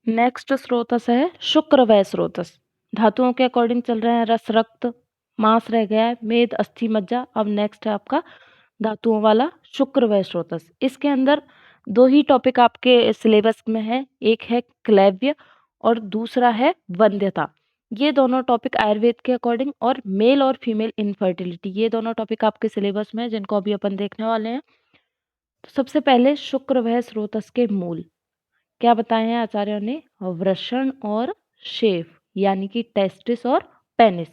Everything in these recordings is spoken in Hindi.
नेक्स्ट स्रोतस है शुक्र व स्रोतस। धातुओं के अकॉर्डिंग चल रहे हैं रस, रक्त, मांस रह गया है, मेद, अस्थि, मज्जा। अब नेक्स्ट है आपका धातुओं वाला शुक्र व स्रोतस। इसके अंदर दो ही टॉपिक आपके सिलेबस में है, एक है क्लैव्य और दूसरा है वंध्यता। ये दोनों टॉपिक आयुर्वेद के अकॉर्डिंग और मेल और फीमेल इनफर्टिलिटी, ये दोनों टॉपिक आपके सिलेबस में है जिनको अभी अपन देखने वाले हैं। तो सबसे पहले शुक्र व स्रोतस के मूल क्या बताए हैं आचार्यों ने? वृषण और शेफ यानी कि टेस्टिस और पेनिस,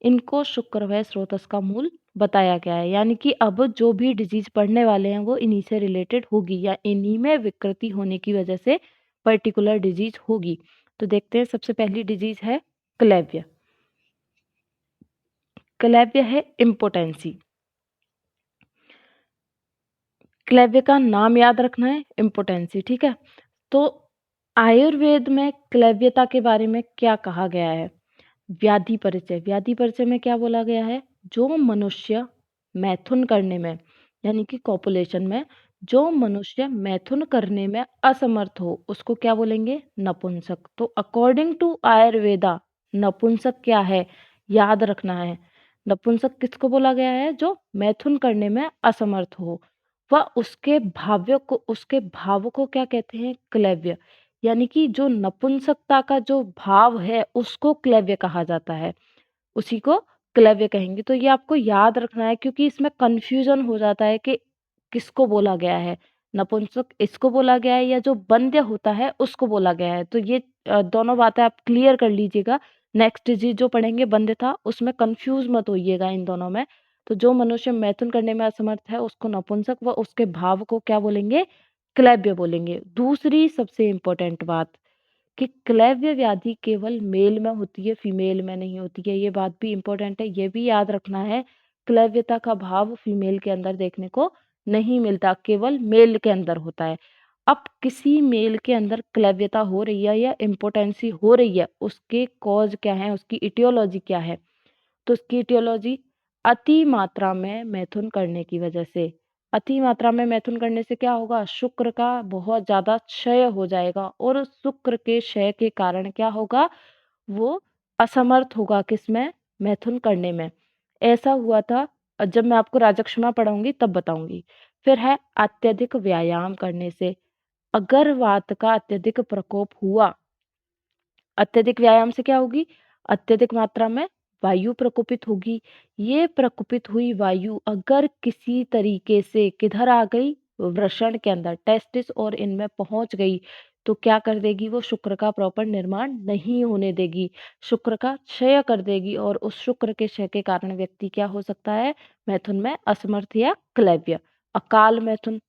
इनको शुक्र व स्रोतस का मूल बताया गया है। यानी कि अब जो भी डिजीज पढ़ने वाले हैं वो इन्हीं से रिलेटेड होगी या इन्हीं में विकृति होने की वजह से पर्टिकुलर डिजीज होगी। तो देखते हैं, सबसे पहली डिजीज है क्लेव्य। क्लेव्य है इम्पोटेंसी। क्लेव्य का नाम याद रखना है, इम्पोटेंसी, ठीक है। तो आयुर्वेद में क्लेव्यता के बारे में क्या कहा गया है? व्याधि परिचय। व्याधि परिचय में क्या बोला गया है? जो मनुष्य मैथुन करने में यानी कि कॉपुलेशन में जो मनुष्य मैथुन करने में असमर्थ हो उसको क्या बोलेंगे? नपुंसक। तो अकॉर्डिंग टू आयुर्वेदा नपुंसक क्या है? याद रखना है। नपुंसक किसको बोला गया है? जो मैथुन करने में असमर्थ हो। वह उसके भाव को क्या कहते हैं? क्लैव्य। यानी कि जो नपुंसकता का जो भाव है उसको क्लैव्य कहा जाता है, उसी को क्लैव्य कहेंगे। तो ये आपको याद रखना है क्योंकि इसमें कंफ्यूजन हो जाता है कि किसको बोला गया है, नपुंसक इसको बोला गया है या जो बंध्य होता है उसको बोला गया है। तो ये दोनों बातें आप क्लियर कर लीजिएगा। नेक्स्ट चीज जो पढ़ेंगे बंध्य था उसमें कंफ्यूज मत होइएगा इन दोनों में। तो जो मनुष्य मैथुन करने में असमर्थ है उसको नपुंसक व उसके भाव को क्या बोलेंगे? क्लैव्य बोलेंगे। दूसरी सबसे इंपॉर्टेंट बात कि क्लैव्य व्याधि केवल मेल में होती है, फीमेल में नहीं होती है। ये बात भी इंपॉर्टेंट है, ये भी याद रखना है। क्लैव्यता का भाव फीमेल के अंदर देखने को नहीं मिलता, केवल मेल के अंदर होता है। अब किसी मेल के अंदर क्लैव्यता हो रही है या इम्पोटेंसी हो रही है, उसके कॉज क्या है, उसकी इटियोलॉजी क्या है? तो उसकी इटियोलॉजी अति मात्रा में मैथुन करने की वजह से। अति मात्रा में मैथुन करने से क्या होगा? शुक्र का बहुत ज्यादा क्षय हो जाएगा और उस शुक्र के क्षय के कारण क्या होगा? वो असमर्थ होगा किसमें? मैथुन करने में। ऐसा हुआ था, जब मैं आपको राजक्षमा पढ़ाऊंगी तब बताऊंगी। फिर है अत्यधिक व्यायाम करने से। अगर वात का अत्यधिक प्रकोप हुआ, अत्यधिक व्यायाम से क्या होगी? अत्यधिक मात्रा में वायु प्रकोपित होगी। ये प्रकोपित हुई वायु अगर किसी तरीके से किधर आ गई? वृषण के अंदर, टेस्टिस और इनमें पहुंच गई, तो क्या कर देगी? वो शुक्र का प्रॉपर निर्माण नहीं होने देगी, शुक्र का क्षय कर देगी। और उस शुक्र के क्षय के कारण व्यक्ति क्या हो सकता है? मैथुन में असमर्थ या क्लैव्य। अकाल मैथुन।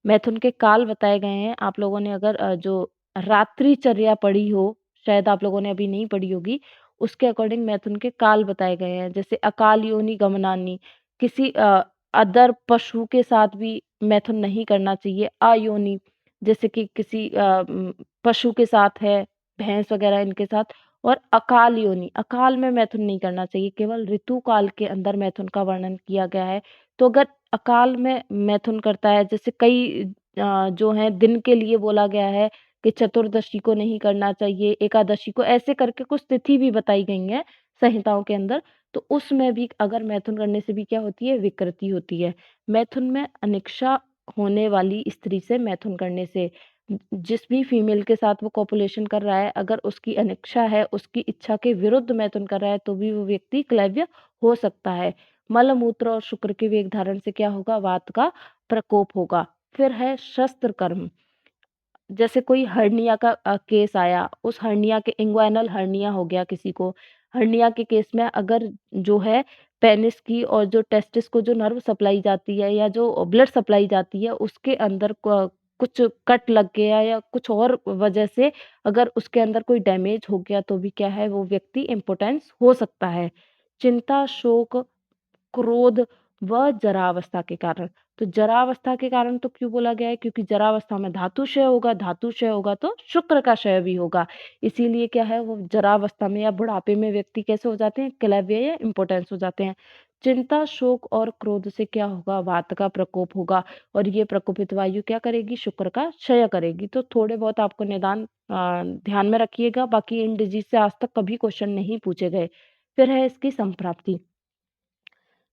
मैथुन के काल बताए गए हैं। आप लोगों ने अगर जो रात्रिचर्या पढ़ी हो, शायद आप लोगों ने अभी नहीं पढ़ी होगी, उसके अकॉर्डिंग मैथुन के काल बताए गए हैं। जैसे अकाल योनि गमनानी, किसी अदर पशु के साथ भी मैथुन नहीं करना चाहिए। अयोनि, जैसे कि किसी पशु के साथ है, भैंस वगैरह इनके साथ। और अकाल योनि, अकाल में मैथुन नहीं करना चाहिए, केवल ऋतु काल के अंदर मैथुन का वर्णन किया गया है। तो अगर अकाल में मैथुन करता है, जैसे कई जो है दिन के लिए बोला गया है कि चतुर्दशी को नहीं करना चाहिए, एकादशी को, ऐसे करके कुछ तिथि भी बताई गई हैं संहिताओं के अंदर। तो उसमें भी अगर मैथुन करने से भी क्या होती है? विकृति होती है। मैथुन में अनिक्षा होने वाली स्त्री से मैथुन करने से, जिस भी फीमेल के साथ वो कॉपुलेशन कर रहा है, अगर उसकी अनिक्षा है, उसकी इच्छा के विरुद्ध मैथुन कर रहा है, तो भी वो व्यक्ति क्लैव्य हो सकता है। मल मूत्र और शुक्र के वेग धारण से क्या होगा? वात का प्रकोप होगा। फिर है शस्त्र कर्म। जैसे कोई हर्निया का केस आया, उस हर्निया के इंग्वाइनल हर्निया हो गया किसी को। हर्निया के केस में अगर जो है पेनिस की और जो टेस्टिस को जो नर्व सप्लाई जाती है या जो ब्लड सप्लाई जाती है उसके अंदर कुछ कट लग गया या कुछ और वजह से अगर उसके अंदर कोई डैमेज हो गया तो भी क्या है? वो व्यक्ति इम्पोटेंस हो सकता है। चिंता, शोक, क्रोध व जरावस्था के कारण। तो जरावस्था के कारण तो क्यों बोला गया है? क्योंकि जरावस्था में धातु क्षय होगा, धातु क्षय होगा तो शुक्र का क्षय भी होगा। इसीलिए क्या है? वो जरावस्था में या बुढ़ापे में व्यक्ति कैसे हो जाते हैं? क्लैव्य या इम्पोटेंस हो जाते हैं। चिंता, शोक और क्रोध से क्या होगा, वात का प्रकोप होगा और ये प्रकोपित वायु क्या करेगी, शुक्र का क्षय करेगी। तो थोड़े बहुत आपको निदान ध्यान में रखिएगा, बाकी इन डिजीज से आज तक कभी क्वेश्चन नहीं पूछे गए। फिर है इसकी संप्राप्ति।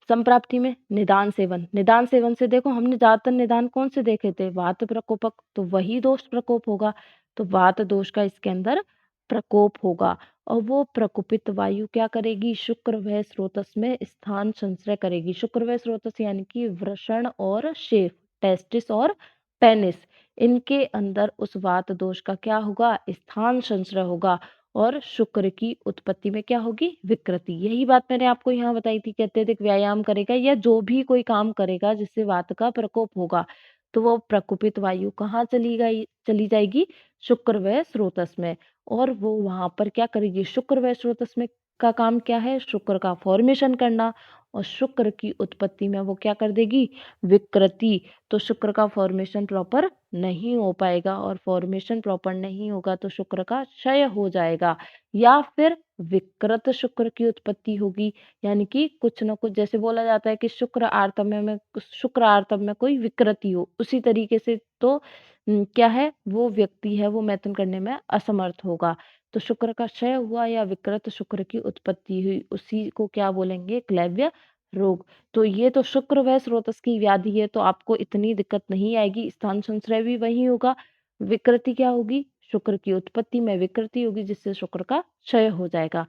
संप्राप्ति में निदान सेवन से देखो हमने ज्यादातर निदान कौन से देखे थे, वात प्रकोपक, तो वही दोष प्रकोप होगा। तो वात दोष का इसके अंदर प्रकोप होगा और वो प्रकोपित वायु क्या करेगी, शुक्र व स्रोतस में स्थान संचय करेगी। शुक्र व स्रोतस यानी कि वृषण और शेफ, टेस्टिस और पेनिस, इनके अंदर उस वात दोष का क्या होगा, स्थान संचय होगा और शुक्र की उत्पत्ति में क्या होगी, विकृति। यही बात मैंने आपको यहाँ बताई थी कि अत्यधिक व्यायाम करेगा या जो भी कोई काम करेगा जिससे वात का प्रकोप होगा, तो वो प्रकोपित वायु कहाँ चली जाएगी, शुक्र व स्रोतस में। और वो वहां पर क्या करेगी, शुक्र व स्रोतस में का काम क्या है, शुक्र का फॉर्मेशन करना और शुक्र की उत्पत्ति में वो क्या कर देगी, विकृति। तो शुक्र का फॉर्मेशन प्रॉपर नहीं हो पाएगा और फॉर्मेशन प्रॉपर नहीं होगा तो शुक्र का क्षय हो जाएगा या फिर विकृत शुक्र की उत्पत्ति होगी। यानी कि कुछ ना कुछ, जैसे बोला जाता है कि शुक्र आर्तव में कोई विकृति हो, उसी तरीके से तो क्या है, वो व्यक्ति है वो मैथुन करने में असमर्थ होगा। तो शुक्र का क्षय हुआ या विकृत शुक्र की उत्पत्ति हुई, उसी को क्या बोलेंगे, क्लैव्य रोग। तो ये तो शुक्र व स्रोतस की व्याधि है, तो आपको इतनी दिक्कत नहीं आएगी, स्थान संश्रय भी वही होगा। विकृति क्या होगी, शुक्र की उत्पत्ति में विकृति होगी जिससे शुक्र का क्षय हो जाएगा।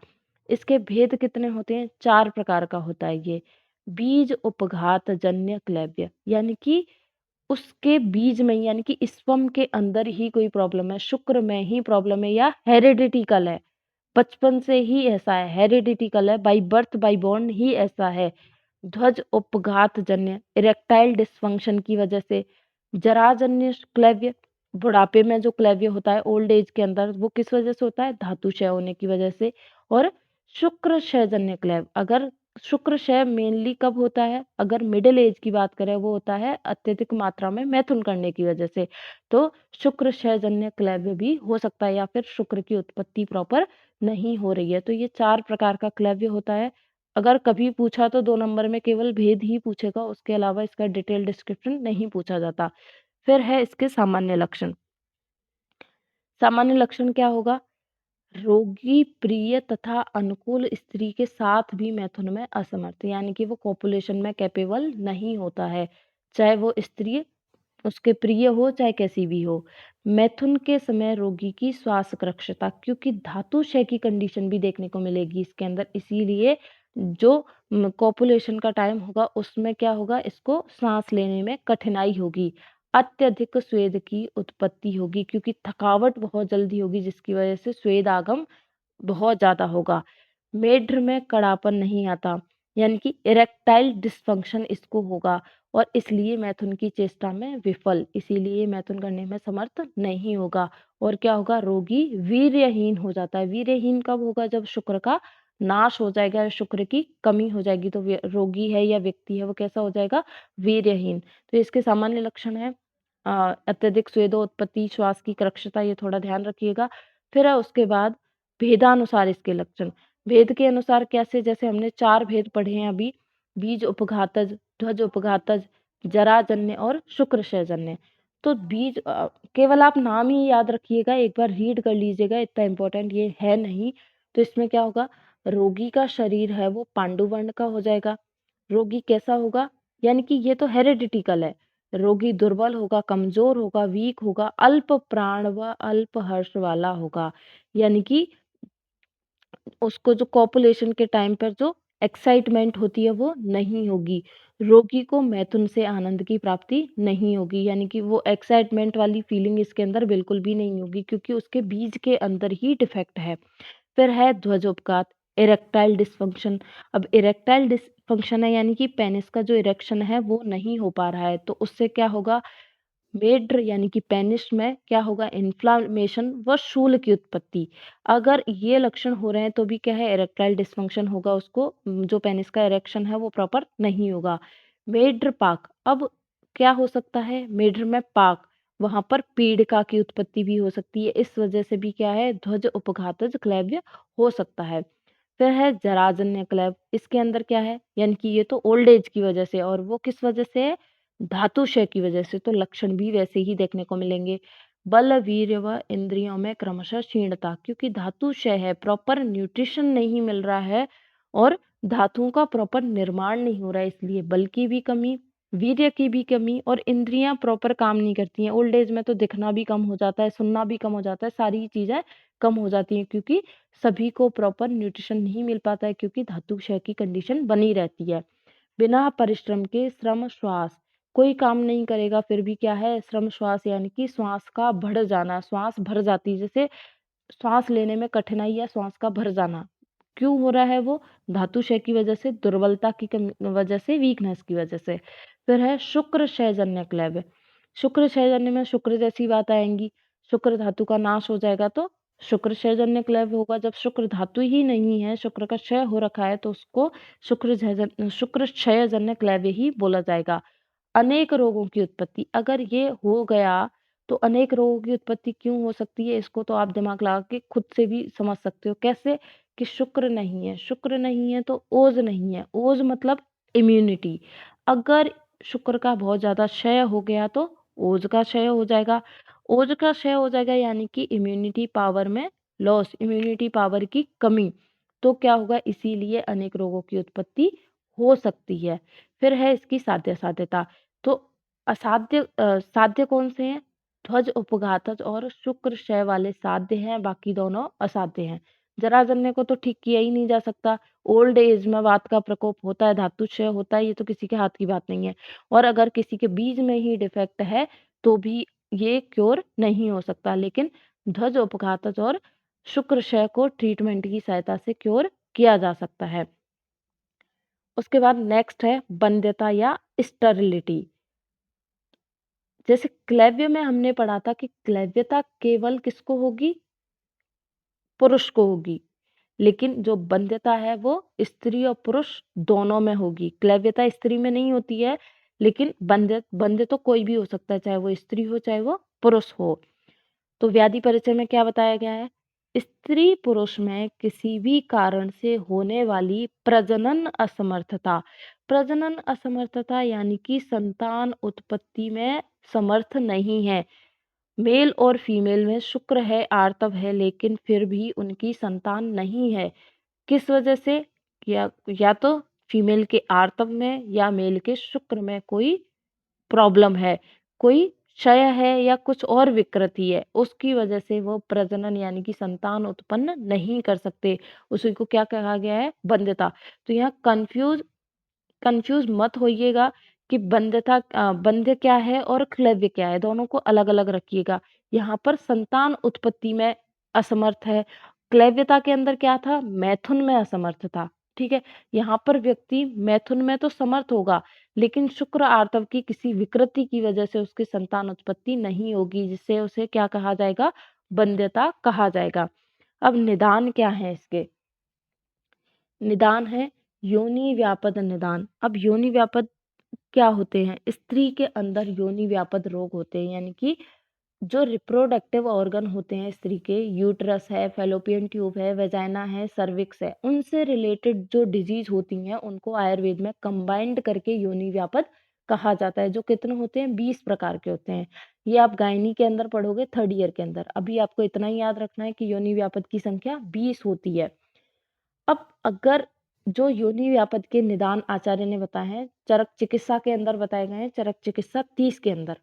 इसके भेद कितने होते हैं, 4 प्रकार का होता है ये। बीज उपघात जन्य क्लैव्य, यानी कि उसके बीज में यानी कि स्पर्म के अंदर ही कोई प्रॉब्लम है, शुक्र में ही प्रॉब्लम है या हेरिडिटिकल है, बचपन से ही ऐसा है, हेरिडिटिकल है, बाई बर्थ बाई बॉर्न ही ऐसा है। ध्वज उपघात जन्य इरेक्टाइल डिसफंक्शन की वजह से। जराजन्य क्लैव्य, बुढ़ापे में जो क्लैव्य होता है ओल्ड एज के अंदर, वो किस वजह से होता है, धातु क्षय होने की वजह से। और शुक्र क्षयजन्य क्लैव, अगर शुक्र क्षय मेनली कब होता है, अगर मिडिल एज की बात करें, वो होता है अत्यधिक मात्रा में मैथुन करने की वजह से। तो शुक्र क्षयजन्य क्लैव्य भी हो सकता है या फिर शुक्र की उत्पत्ति प्रॉपर नहीं हो रही है। तो ये 4 प्रकार का क्लैव्य होता है। अगर कभी पूछा तो 2 नंबर में केवल भेद ही पूछेगा, उसके अलावा इसका डिटेल डिस्क्रिप्शन नहीं पूछा जाता। फिर है इसके सामान्य लक्षण। सामान्य लक्षण क्या होगा, रोगी प्रिय तथा अनुकूल स्त्री के साथ भी मैथुन में असमर्थ, यानी कि वो कॉपुलेशन में कैपेबल नहीं होता है, चाहे वो स्त्री उसके प्रिय हो चाहे कैसी भी हो। मैथुन के समय रोगी की श्वासक्रक्षता, क्योंकि धातु क्षय की कंडीशन भी देखने को मिलेगी इसके अंदर, इसीलिए जो कॉपुलेशन का टाइम होगा उसमें क्या होगा, इसको सांस लेने में कठिनाई होगी। अत्यधिक स्वेद की उत्पत्ति होगी क्योंकि थकावट बहुत जल्दी होगी जिसकी वजह से स्वेद आगम बहुत ज्यादा होगा। मेढ्र में कड़ापन नहीं आता, यानी कि इरेक्टाइल डिसफंक्शन इसको होगा और इसलिए मैथुन की चेष्टा में विफल, इसीलिए मैथुन करने में समर्थ नहीं होगा। और क्या होगा, रोगी वीर्यहीन हो जाता है। वीर्यहीन कब होगा, जब शुक्र का नाश हो जाएगा, शुक्र की कमी हो जाएगी, तो रोगी है या व्यक्ति है वो कैसा हो जाएगा, वीर्यहीन। तो इसके सामान्य लक्षण है अत्यधिक स्वेदोत्पत्ति, श्वास की कृक्षता, ये थोड़ा ध्यान रखिएगा। फिर है उसके बाद भेदानुसार इसके लक्षण। भेद के अनुसार कैसे, जैसे हमने 4 भेद पढ़े हैं अभी, बीज उपघातज, ध्वज उपघातज, जराजन्य और शुक्र क्षयजन्य। तो बीज केवल आप नाम ही याद रखिएगा, एक बार रीड कर लीजिएगा, इतना इम्पोर्टेंट ये है नहीं। तो इसमें क्या होगा, रोगी का शरीर है वो पांडु वर्ण का हो जाएगा। रोगी कैसा होगा, यानी कि ये तो हेरिडिटिकल है। रोगी दुर्बल होगा, कमजोर होगा, वीक होगा, अल्प प्राण व अल्प हर्ष वाला होगा, यानी कि उसको जो कॉपुलेशन के टाइम पर जो एक्साइटमेंट होती है वो नहीं होगी। रोगी को मैथुन से आनंद की प्राप्ति नहीं होगी, यानी कि वो एक्साइटमेंट वाली फीलिंग इसके अंदर बिल्कुल भी नहीं होगी क्योंकि उसके बीज के अंदर ही डिफेक्ट है। फिर है ध्वजोपघात, इरेक्टाइल डिसफंक्शन। अब इरेक्टाइल डिसफंक्शन है यानी कि पेनिस का जो इरेक्शन है वो नहीं हो पा रहा है, तो उससे क्या होगा, मेड्र यानी कि पेनिस में क्या होगा, इन्फ्लामेशन व शूल की उत्पत्ति। अगर ये लक्षण हो रहे हैं तो भी क्या है, इरेक्टाइल डिसफंक्शन होगा, उसको जो पेनिस का इरेक्शन है वो प्रॉपर नहीं होगा। मेड्र पाक, अब क्या हो सकता है, मेड्र में पाक, वहां पर पीड़िका की उत्पत्ति भी हो सकती है, इस वजह से भी क्या है, ध्वज उपघातज क्लैव्य हो सकता है। फिर है जराजन्य क्लेव, इसके अंदर क्या है, यानी कि ये तो ओल्ड एज की वजह से, और वो किस वजह से है, धातु क्षय की वजह से, तो लक्षण भी वैसे ही देखने को मिलेंगे। बल वीर्य व इंद्रियों में क्रमशः क्षीणता, क्योंकि धातु क्षय है, प्रॉपर न्यूट्रिशन नहीं मिल रहा है और धातुओं का प्रॉपर निर्माण नहीं हो रहा है, इसलिए बल की भी कमी, वीर्य की भी कमी, और इंद्रियां प्रॉपर काम नहीं करती हैं। ओल्ड एज में तो दिखना भी कम हो जाता है, सुनना भी कम हो जाता है, सारी चीजें कम हो जाती हैं, क्योंकि सभी को प्रॉपर न्यूट्रिशन नहीं मिल पाता है, क्योंकि धातु क्षय की कंडीशन बनी रहती है। बिना परिश्रम के श्रम श्वास, कोई काम नहीं करेगा फिर भी क्या है, श्रम श्वास, यानी कि श्वास का बढ़ जाना, श्वास भर जाती है, जैसे श्वास लेने में कठिनाई या श्वास का भर जाना, क्यों हो रहा है वो, धातु क्षय की वजह से, दुर्बलता की वजह से, वीकनेस की वजह से। फिर है शुक्र क्षयजन्य क्लेब, शुक्र क्षयजन्य में शुक्र जैसी बात आएंगी, शुक्र धातु का नाश हो जाएगा तो शुक्र क्षयजन्य क्लेब होगा। जब शुक्र धातु ही नहीं है, शुक्र का क्षय हो रखा है, तो उसको शुक्र क्षयजन्य क्लेब ही बोला जाएगा। अनेक रोगों की उत्पत्ति, अगर ये हो गया तो अनेक रोगों की उत्पत्ति क्यों हो सकती है, इसको तो आप दिमाग लगा के खुद से भी समझ सकते हो। कैसे, कि शुक्र नहीं है, शुक्र नहीं है तो ओज नहीं है, ओज मतलब इम्यूनिटी, अगर शुक्र का बहुत ज्यादा क्षय हो गया तो ओज का क्षय हो जाएगा, ओज का क्षय हो जाएगा यानी कि इम्यूनिटी पावर में लॉस, इम्यूनिटी पावर की कमी, तो क्या होगा, इसीलिए अनेक रोगों की उत्पत्ति हो सकती है। फिर है इसकी साध्य साध्यता, तो साध्य कौन से हैं, ध्वज उपघातज और शुक्र क्षय वाले साध्य हैं, बाकी दोनों असाध्य हैं। जराजन्य को तो ठीक किया ही नहीं जा सकता, ओल्ड एज में वात का प्रकोप होता है, धातु क्षय होता है, ये तो किसी के हाथ की बात नहीं है, और अगर किसी के बीज में ही डिफेक्ट है तो भी ये क्योर नहीं हो सकता, लेकिन ध्वज उपघातज और शुक्र क्षय को ट्रीटमेंट की सहायता से क्योर किया जा सकता है। उसके बाद नेक्स्ट है वंध्यता या स्टरिलिटी। जैसे क्लैव्य में हमने पढ़ा था कि क्लैव्यता केवल किसको होगी, पुरुष को होगी, लेकिन जो वंध्यता है वो स्त्री और पुरुष दोनों में होगी। क्लैव्यता स्त्री में नहीं होती है, लेकिन वंध्य तो कोई भी हो सकता है, चाहे वो स्त्री हो चाहे वो पुरुष हो। तो व्याधि परिचय में क्या बताया गया है, स्त्री पुरुष में किसी भी कारण से होने वाली प्रजनन असमर्थता, प्रजनन असमर्थता यानी कि संतान उत्पत्ति में समर्थ नहीं है। मेल और फीमेल में शुक्र है, आर्तव है, लेकिन फिर भी उनकी संतान नहीं है, किस वजह से, या तो फीमेल के आर्तव में या मेल के शुक्र में कोई प्रॉब्लम है, कोई क्षय है या कुछ और विकृति है, उसकी वजह से वो प्रजनन यानी कि संतान उत्पन्न नहीं कर सकते, उसी को क्या कहा गया है, वंध्यता। तो यहाँ कंफ्यूज मत होइएगा कि वंध्य क्या है और क्लैव्य क्या है, दोनों को अलग अलग रखिएगा। यहाँ पर संतान उत्पत्ति में असमर्थ है, क्लैव्यता के अंदर क्या था, मैथुन में असमर्थ था, ठीक है। यहाँ पर व्यक्ति मैथुन में तो समर्थ होगा, लेकिन शुक्र आर्तव की किसी विकृति की वजह से उसकी संतान उत्पत्ति नहीं होगी, जिससे उसे क्या कहा जाएगा, वंध्यता कहा जाएगा। अब निदान क्या है इसके, निदान है योनि व्यापद निदान। अब योनि व्यापद क्या होते हैं, स्त्री के अंदर योनि व्यापद रोग होते हैं, यानी कि जो रिप्रोडक्टिव ऑर्गन होते हैं स्त्री के, यूट्रस है, फेलोपियन ट्यूब है, वेजाइना है, सर्विक्स है, उनसे रिलेटेड जो डिजीज होती हैं उनको आयुर्वेद में कंबाइंड करके योनि व्यापद कहा जाता है। जो कितने होते हैं, 20 प्रकार के होते हैं, ये आप गायनी के अंदर पढ़ोगे 3rd ईयर के अंदर। अभी आपको इतना ही याद रखना है कि योनि व्यापद की संख्या 20 होती है। अब अगर जो योनि व्यापद के निदान आचार्य ने बताए हैं, चरक चिकित्सा के अंदर बताए गए हैं, चरक चिकित्सा 30 के अंदर,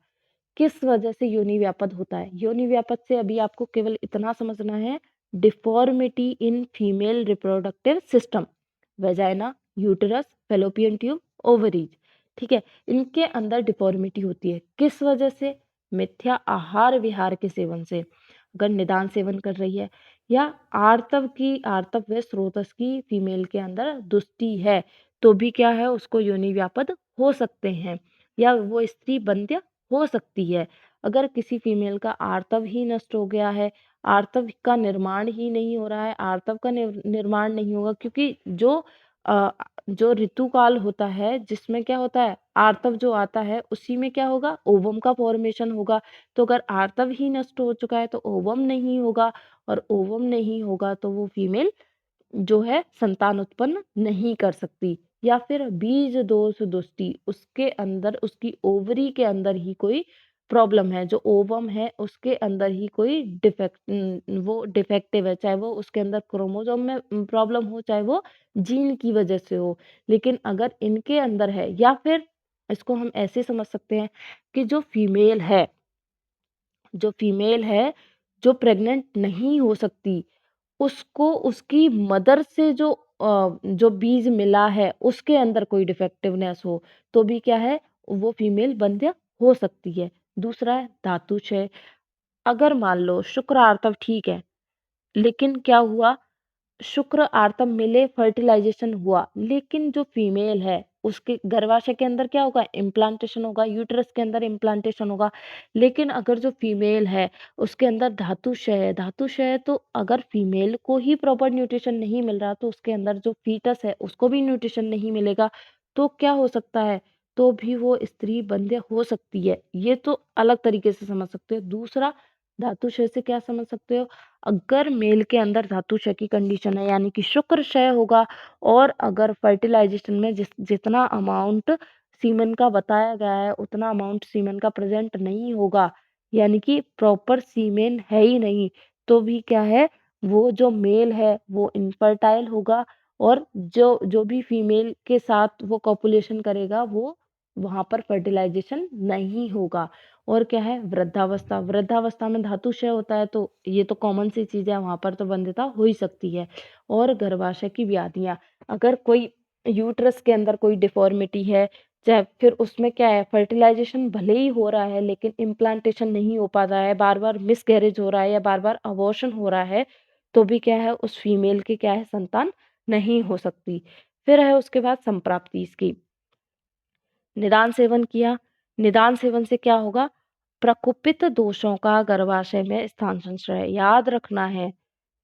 किस वजह से योनि व्यापद होता है। योनि व्यापद से अभी आपको केवल इतना समझना है, deformity in female reproductive system, vagina, uterus, fallopian tube, ovaries, ठीक है, इनके अंदर डिफॉर्मिटी होती है, किस वजह से, मिथ्या आहार विहार के सेवन से, अगर निदान सेवन कर रही है, या आर्तव व स्रोतस की फीमेल के अंदर दुष्टि है, तो भी क्या है, उसको योनि व्यापद हो सकते हैं, या वो स्त्री वंध्य हो सकती है। अगर किसी फीमेल का आर्तव ही नष्ट हो गया है, आर्तव का निर्माण ही नहीं हो रहा है, आर्तव का निर्माण नहीं होगा, क्योंकि अ, जो ऋतुकाल होता है जिसमें क्या होता है, आर्तव जो आता है उसी में क्या होगा, ओवम का फॉर्मेशन होगा। तो अगर आर्तव ही नष्ट हो चुका है तो ओवम नहीं होगा, और ओवम नहीं होगा तो वो फीमेल जो है संतान उत्पन्न नहीं कर सकती, या फिर बीज दोष दृष्टि, उसके अंदर, उसकी ओवरी के अंदर ही कोई प्रॉब्लम है, जो ओवम है उसके अंदर ही कोई वो डिफेक्टिव है, चाहे वो उसके अंदर क्रोमोसोम में प्रॉब्लम हो, चाहे वो जीन की वजह से हो। लेकिन अगर इनके अंदर है, या फिर इसको हम ऐसे समझ सकते हैं कि जो फीमेल है, जो प्रेग्नेंट नहीं हो सकती, उसको उसकी मदर से जो बीज मिला है, उसके अंदर कोई डिफेक्टिवनेस हो, तो भी क्या है, वो फीमेल वंध्य हो सकती है। दूसरा है धातुक्षय। अगर मान लो शुक्र आर्तव ठीक है, लेकिन क्या हुआ, शुक्र आर्तव मिले, फर्टिलाइजेशन हुआ, लेकिन जो फीमेल है उसके गर्भाशय के अंदर क्या होगा, इम्प्लांटेशन होगा, यूट्रस के अंदर इम्प्लांटेशन होगा। लेकिन अगर जो फीमेल है उसके अंदर धातुक्षय है, धातुक्षय है, तो अगर फीमेल को ही प्रॉपर न्यूट्रिशन नहीं मिल रहा, तो उसके अंदर जो फीटस है उसको भी न्यूट्रिशन नहीं मिलेगा, तो क्या हो सकता है, तो भी वो स्त्री बंध्य हो सकती है। ये तो अलग तरीके से समझ सकते हो। दूसरा, धातुक्षय से क्या समझ सकते हो, अगर मेल के अंदर धातुक्षय की कंडीशन है, यानी कि शुक्र क्षय होगा, और अगर फर्टिलाइजेशन में जितना अमाउंट सीमेन का बताया गया है उतना अमाउंट सीमेन का प्रेजेंट नहीं होगा, यानी कि प्रॉपर सीमेन है ही नहीं, तो भी क्या है, वो जो मेल है वो इनफर्टाइल होगा, और जो जो भी फीमेल के साथ वो कॉपुलेशन करेगा, वो वहां पर फर्टिलाइजेशन नहीं होगा। और क्या है, वृद्धावस्था, वृद्धावस्था में धातु क्षय होता है, तो ये तो कॉमन सी चीज है, वहां पर तो वंध्यता हो ही सकती है। और गर्भाशय की व्याधियां, अगर कोई यूट्रस के अंदर कोई डिफॉर्मिटी है, चाहे फिर उसमें क्या है, फर्टिलाइजेशन भले ही हो रहा है लेकिन इम्प्लांटेशन नहीं हो पा रहा है, बार बार मिसकैरेज हो रहा है, या बार बार अबॉर्शन हो रहा है, तो भी क्या है, उस फीमेल की क्या है, संतान नहीं हो सकती। फिर है उसके बाद संप्राप्ति इसकी, निदान सेवन किया, निदान सेवन से क्या होगा, प्रकुपित दोषों का गर्भाशय में स्थान संचय, याद रखना है,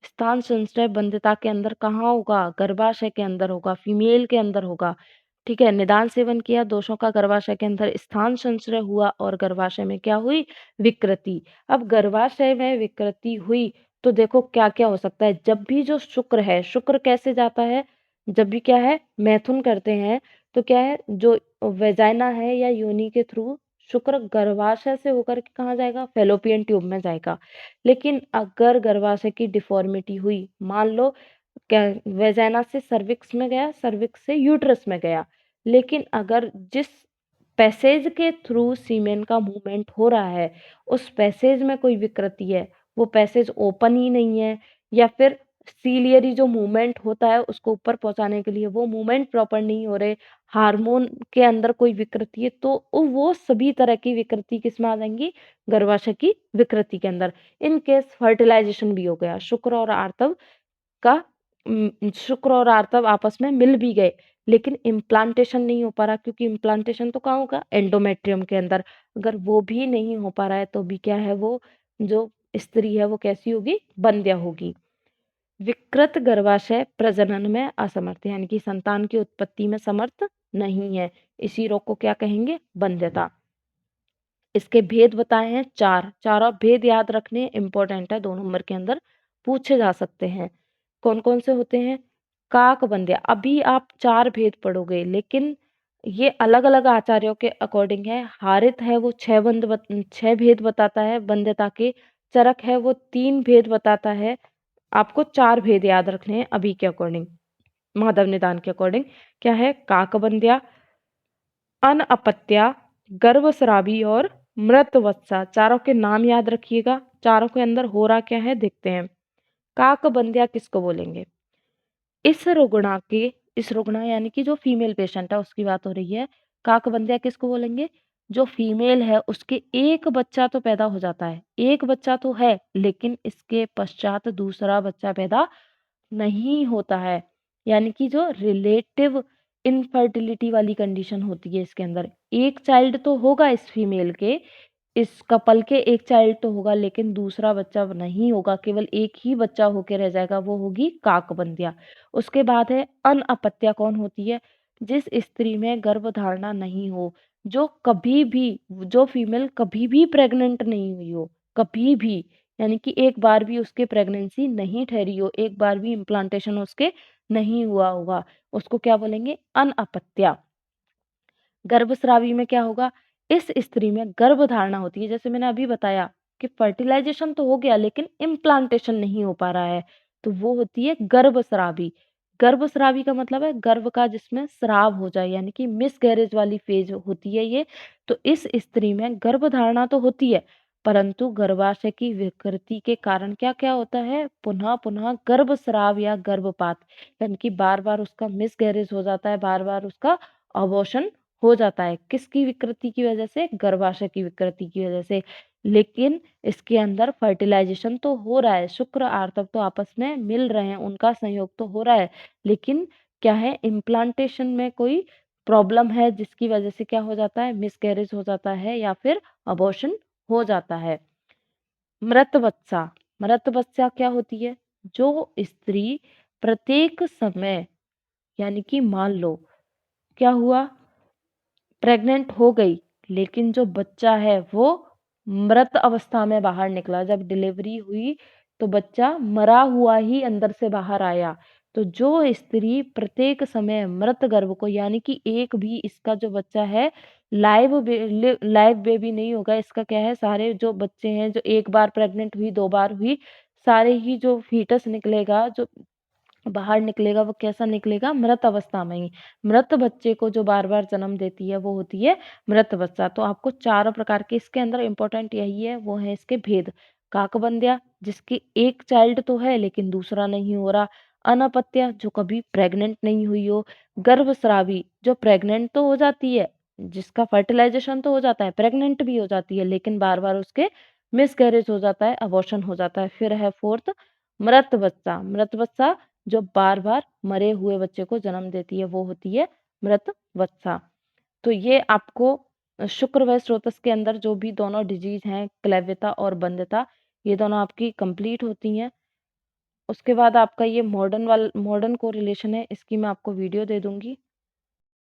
स्थान संचय बंध्यता के अंदर कहाँ होगा, गर्भाशय के अंदर होगा, फीमेल के अंदर होगा। ठीक है, निदान सेवन किया, दोषों का गर्भाशय के अंदर स्थान संचय हुआ, और गर्भाशय में क्या हुई, विकृति। अब गर्भाशय में विकृति हुई, तो देखो क्या क्या हो सकता है, जब भी जो शुक्र है, शुक्र कैसे जाता है, जब भी क्या है, मैथुन करते हैं, तो क्या है, जो वेजाइना है या योनि के थ्रू शुक्र गर्भाशय से होकर के कहाँ जाएगा, फेलोपियन ट्यूब में जाएगा। लेकिन अगर गर्भाशय की डिफॉर्मिटी हुई, मान लो क्या, वेजाइना से सर्विक्स में गया, सर्विक्स से यूट्रस में गया, लेकिन अगर जिस पैसेज के थ्रू सीमेन का मूवमेंट हो रहा है, उस पैसेज में कोई विकृति है, वो पैसेज ओपन ही नहीं है, या फिर सीलियरी जो मूवमेंट होता है उसको ऊपर पहुंचाने के लिए वो मूवमेंट प्रॉपर नहीं हो रहे, हार्मोन के अंदर कोई विकृति है, तो वो सभी तरह की विकृति किसमें आ जाएंगी, गर्भाशय की विकृति के अंदर। इन केस फर्टिलाइजेशन भी हो गया, का शुक्र और आर्तव आपस में मिल भी गए, लेकिन इम्प्लांटेशन नहीं हो पा रहा, क्योंकि इम्प्लांटेशन तो कहाँ होगा, एंडोमेट्रियम के अंदर। अगर वो भी नहीं हो पा रहा है, तो भी क्या है, वो जो स्त्री है वो कैसी होगी, बंध्य होगी। विकृत गर्भाशय प्रजनन में असमर्थ, यानी कि संतान की उत्पत्ति में समर्थ नहीं है, इसी रोग को क्या कहेंगे, बंध्यता। इसके भेद बताए हैं चार, चारों भेद याद रखने इंपॉर्टेंट है, 2 नंबर के अंदर पूछे जा सकते हैं। कौन कौन से होते हैं, काक बंध्या, अभी आप 4 भेद पढ़ोगे, लेकिन ये अलग अलग आचार्यों के अकॉर्डिंग है। हारित है वो 6 भेद बताता है बंध्यता के, चरक है वो 3 भेद बताता है। आपको 4 भेद याद रखने हैं अभी के अकॉर्डिंग, माधव निदान के अकॉर्डिंग। क्या है, काकबंध्या, अनअपत्या, गर्भस्रावी और मृतवत्सा, चारों के नाम याद रखिएगा। चारों के अंदर हो रहा क्या है देखते हैं। काकबंध्या किसको बोलेंगे, इस रुग्णा के, इस रुग्णा यानी कि जो फीमेल पेशेंट है उसकी बात हो रही है। काकबंध्या किसको बोलेंगे, जो फीमेल है उसके एक बच्चा तो पैदा हो जाता है, एक बच्चा तो है, लेकिन इसके पश्चात दूसरा बच्चा पैदा नहीं होता है, यानी कि जो रिलेटिव इनफर्टिलिटी वाली कंडीशन होती है इसके अंदर। एक चाइल्ड तो होगा इस फीमेल के, इस कपल के एक चाइल्ड तो होगा, लेकिन दूसरा बच्चा नहीं होगा, केवल एक ही बच्चा होके रह जाएगा, वो होगी काकबंध्या। उसके बाद है अनअपत्या, कौन होती है, जिस स्त्री में गर्भधारणा नहीं हो, जो कभी भी, जो फीमेल कभी भी प्रेग्नेंट नहीं हुई हो, कभी भी, यानी कि एक बार भी उसके प्रेगनेंसी नहीं ठहरी हो, एक बार भी इम्प्लांटेशन उसके नहीं हुआ होगा, उसको क्या बोलेंगे? अनअपत्या। गर्भस्रावी में क्या होगा? इस स्त्री में गर्भधारणा होती है, जैसे मैंने अभी बताया कि फर्टिलाइजेशन तो हो गया लेकिन इम्प्लांटेशन नहीं हो पा रहा है, तो वो होती है गर्भस्रावी। गर्भस्रावी का मतलब है गर्भ का जिसमें स्राव हो जाए, यानी कि मिसकैरेज वाली फेज होती है ये। तो इस स्त्री में गर्भधारणा तो होती है, परंतु गर्भाशय की विकृति के कारण क्या-क्या होता है? पुनः-पुनः गर्भस्राव या गर्भपात, यानी कि बार-बार उसका मिसकैरेज हो जाता है, बार-बार उसका अबॉर्शन हो जाता है। किसकी विकृति की वजह से? गर्भाशय की विकृति की वजह से। लेकिन इसके अंदर फर्टिलाइजेशन तो हो रहा है, शुक्र आर्तव तो आपस में मिल रहे हैं, उनका संयोग तो हो रहा है। लेकिन क्या है? इम्प्लांटेशन में कोई प्रॉब्लम है जिसकी वजह से क्या हो जाता है? मिसकैरेज हो जाता है या फिर अबॉर्शन हो जाता है। मृतवत्सा, मृतवत्सा क्या होती है? जो स्त्री प्रत्येक समय, यानी कि मान लो क्या हुआ? प्रेग्नेंट हो गई, लेकिन जो बच्चा है वो मृत अवस्था में बाहर निकला। जब डिलीवरी हुई तो बच्चा मरा हुआ ही अंदर से बाहर आया। तो जो स्त्री प्रत्येक समय मृत गर्भ को, यानी कि एक भी इसका जो बच्चा है लाइव बेबी नहीं होगा, इसका क्या है, सारे जो बच्चे हैं जो एक बार प्रेग्नेंट हुई, 2 बार हुई, सारे ही जो फीटस निकलेगा, जो बाहर निकलेगा, वो कैसा निकलेगा? मृत अवस्था में ही। मृत बच्चे को जो बार-बार जन्म देती है वो होती है मृतवत्सा। तो आपको चारों प्रकार के इसके अंदर इम्पोर्टेंट यही है, वो है इसके भेद। काकबंध्या जिसकी एक चाइल्ड तो है लेकिन दूसरा नहीं हो रहा। अनपत्या जो कभी प्रेग्नेंट नहीं हुई हो। गर्भस्रावी जो प्रेग्नेंट तो हो जाती है, जिसका फर्टिलाइजेशन तो हो जाता है, प्रेग्नेंट भी हो जाती है, लेकिन बार-बार उसके मिसकैरेज हो जाता है, अबॉर्शन हो जाता है। फिर है फोर्थ मृतवत्सा। मृतवत्सा जो बार-बार मरे हुए बच्चे को जन्म देती है वो होती है मृतवत्सा। तो ये आपको शुक्र व स्रोतस के अंदर जो भी दोनों डिजीज़ हैं, क्लैव्यता और बंध्यता, ये दोनों आपकी कंप्लीट होती हैं। उसके बाद आपका ये मॉडर्न कोरिलेशन है, इसकी मैं आपको वीडियो दे दूँगी।